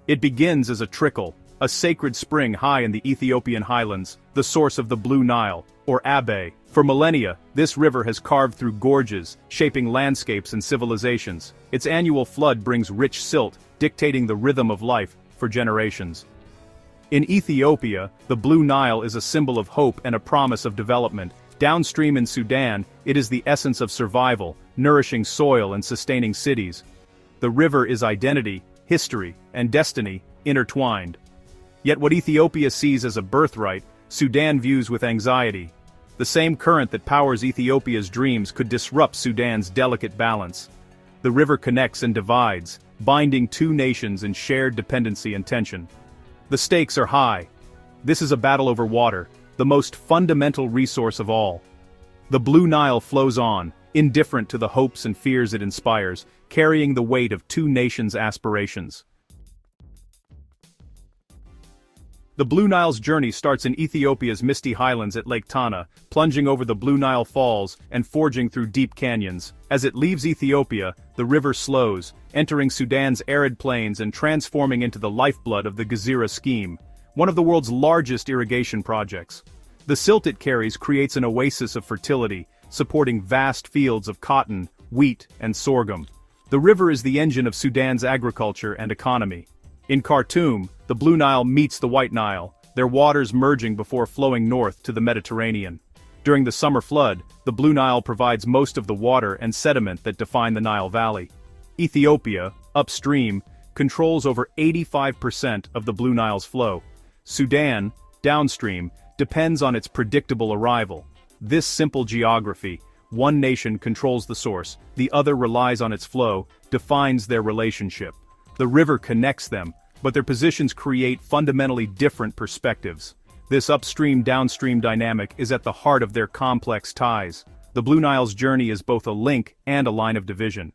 It begins as a trickle, a sacred spring high in the Ethiopian Highlands, the source of the Blue Nile, or Abe. For millennia, this river has carved through gorges, shaping landscapes and civilizations. Its annual flood brings rich silt, dictating the rhythm of life for generations. In Ethiopia, the Blue Nile is a symbol of hope and a promise of development. Downstream in Sudan, it is the essence of survival, nourishing soil and sustaining cities. The river is identity, history, and destiny, intertwined. Yet what Ethiopia sees as a birthright, Sudan views with anxiety. The same current that powers Ethiopia's dreams could disrupt Sudan's delicate balance. The river connects and divides, binding two nations in shared dependency and tension. The stakes are high. This is a battle over water, the most fundamental resource of all. The Blue Nile flows on, indifferent to the hopes and fears it inspires, carrying the weight of two nations' aspirations. The Blue Nile's journey starts in Ethiopia's misty highlands at Lake Tana, plunging over the Blue Nile Falls and forging through deep canyons. As it leaves Ethiopia, the river slows, entering Sudan's arid plains and transforming into the lifeblood of the Gezira scheme, one of the world's largest irrigation projects. The silt it carries creates an oasis of fertility, supporting vast fields of cotton, wheat, and sorghum. The river is the engine of Sudan's agriculture and economy. In Khartoum, the Blue Nile meets the White Nile, their waters merging before flowing north to the Mediterranean. During the summer flood, the Blue Nile provides most of the water and sediment that define the Nile Valley. Ethiopia, upstream, controls over 85% of the Blue Nile's flow. Sudan, downstream, depends on its predictable arrival. This simple geography, one nation controls the source, the other relies on its flow, defines their relationship. The river connects them, but their positions create fundamentally different perspectives. This upstream-downstream dynamic is at the heart of their complex ties. The Blue Nile's journey is both a link and a line of division.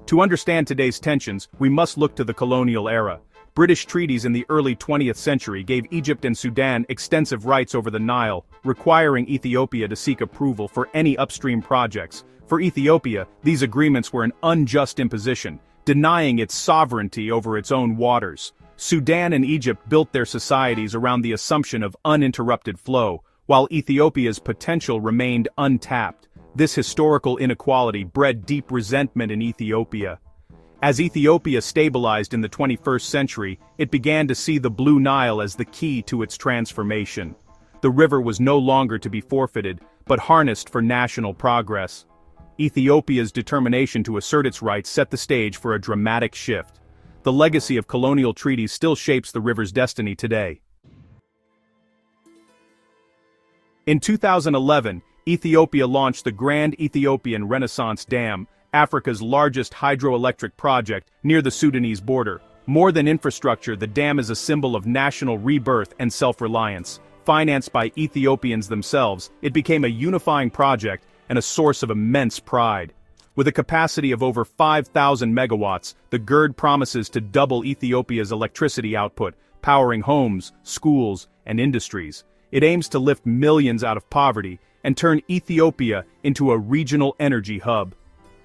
To understand today's tensions, we must look to the colonial era. British treaties in the early 20th century gave Egypt and Sudan extensive rights over the Nile, requiring Ethiopia to seek approval for any upstream projects. For Ethiopia, these agreements were an unjust imposition, denying its sovereignty over its own waters. Sudan and Egypt built their societies around the assumption of uninterrupted flow, while Ethiopia's potential remained untapped. This historical inequality bred deep resentment in Ethiopia. As Ethiopia stabilized in the 21st century, it began to see the Blue Nile as the key to its transformation. The river was no longer to be forfeited, but harnessed for national progress. Ethiopia's determination to assert its rights set the stage for a dramatic shift. The legacy of colonial treaties still shapes the river's destiny today. In 2011, Ethiopia launched the Grand Ethiopian Renaissance Dam, Africa's largest hydroelectric project near the Sudanese border. More than infrastructure, the dam is a symbol of national rebirth and self-reliance. Financed by Ethiopians themselves, it became a unifying project and a source of immense pride. With a capacity of over 5,000 megawatts, the GERD promises to double Ethiopia's electricity output, powering homes, schools, and industries. It aims to lift millions out of poverty and turn Ethiopia into a regional energy hub.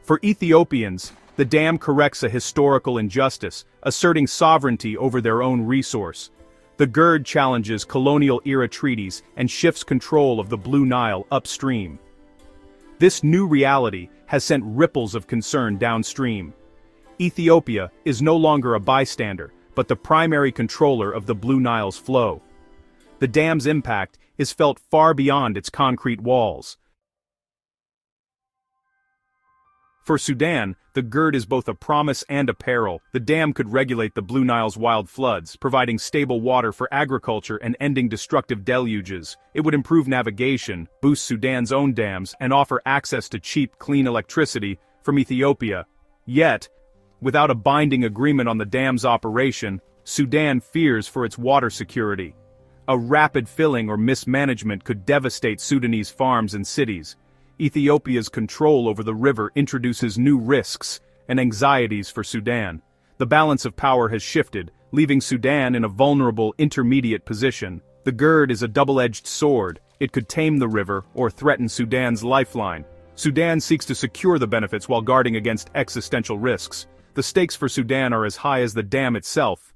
For Ethiopians, the dam corrects a historical injustice, asserting sovereignty over their own resource. The GERD challenges colonial-era treaties and shifts control of the Blue Nile upstream. This new reality has sent ripples of concern downstream. Ethiopia is no longer a bystander, but the primary controller of the Blue Nile's flow. The dam's impact is felt far beyond its concrete walls. For Sudan, the GERD is both a promise and a peril. The dam could regulate the Blue Nile's wild floods, providing stable water for agriculture and ending destructive deluges. It would improve navigation, boost Sudan's own dams, and offer access to cheap, clean electricity from Ethiopia. Yet, without a binding agreement on the dam's operation, Sudan fears for its water security. A rapid filling or mismanagement could devastate Sudanese farms and cities. Ethiopia's control over the river introduces new risks and anxieties for Sudan. The balance of power has shifted, leaving Sudan in a vulnerable intermediate position. The GERD is a double-edged sword. It could tame the river or threaten Sudan's lifeline. Sudan seeks to secure the benefits while guarding against existential risks. the stakes for Sudan are as high as the dam itself.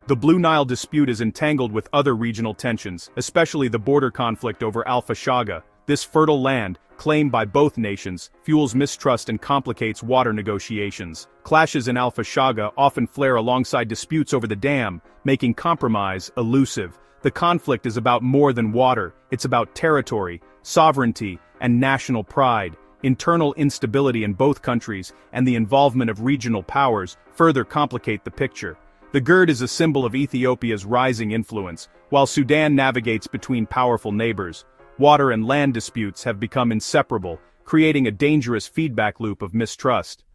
The Blue Nile dispute is entangled with other regional tensions, especially the border conflict over Al Fashaga. This fertile land, claimed by both nations, fuels mistrust and complicates water negotiations. Clashes in Al Fashaga often flare alongside disputes over the dam, making compromise elusive. The conflict is about more than water, it's about territory, sovereignty, and national pride. Internal instability in both countries and the involvement of regional powers further complicate the picture. The Gerd is a symbol of Ethiopia's rising influence, while Sudan navigates between powerful neighbors. Water and land disputes have become inseparable, creating a dangerous feedback loop of mistrust.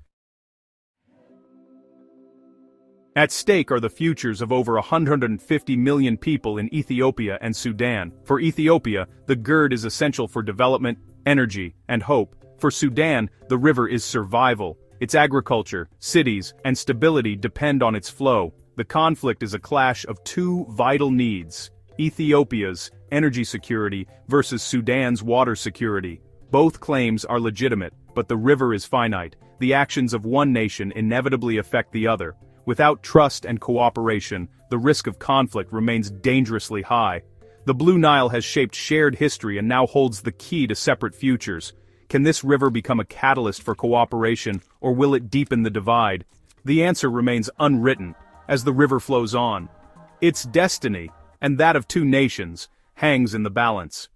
At stake are the futures of over 150 million people in Ethiopia and Sudan. For Ethiopia, the Gerd is essential for development, energy, and hope. For Sudan, the river is survival. Its agriculture, cities, and stability depend on its flow. The conflict is a clash of two vital needs: Ethiopia's energy security versus Sudan's water security. Both claims are legitimate, but the river is finite. The actions of one nation inevitably affect the other. Without trust and cooperation, the risk of conflict remains dangerously high. The Blue Nile has shaped shared history and now holds the key to separate futures. Can this river become a catalyst for cooperation, or will it deepen the divide? The answer remains unwritten. As the river flows on, its destiny, and that of two nations, hangs in the balance.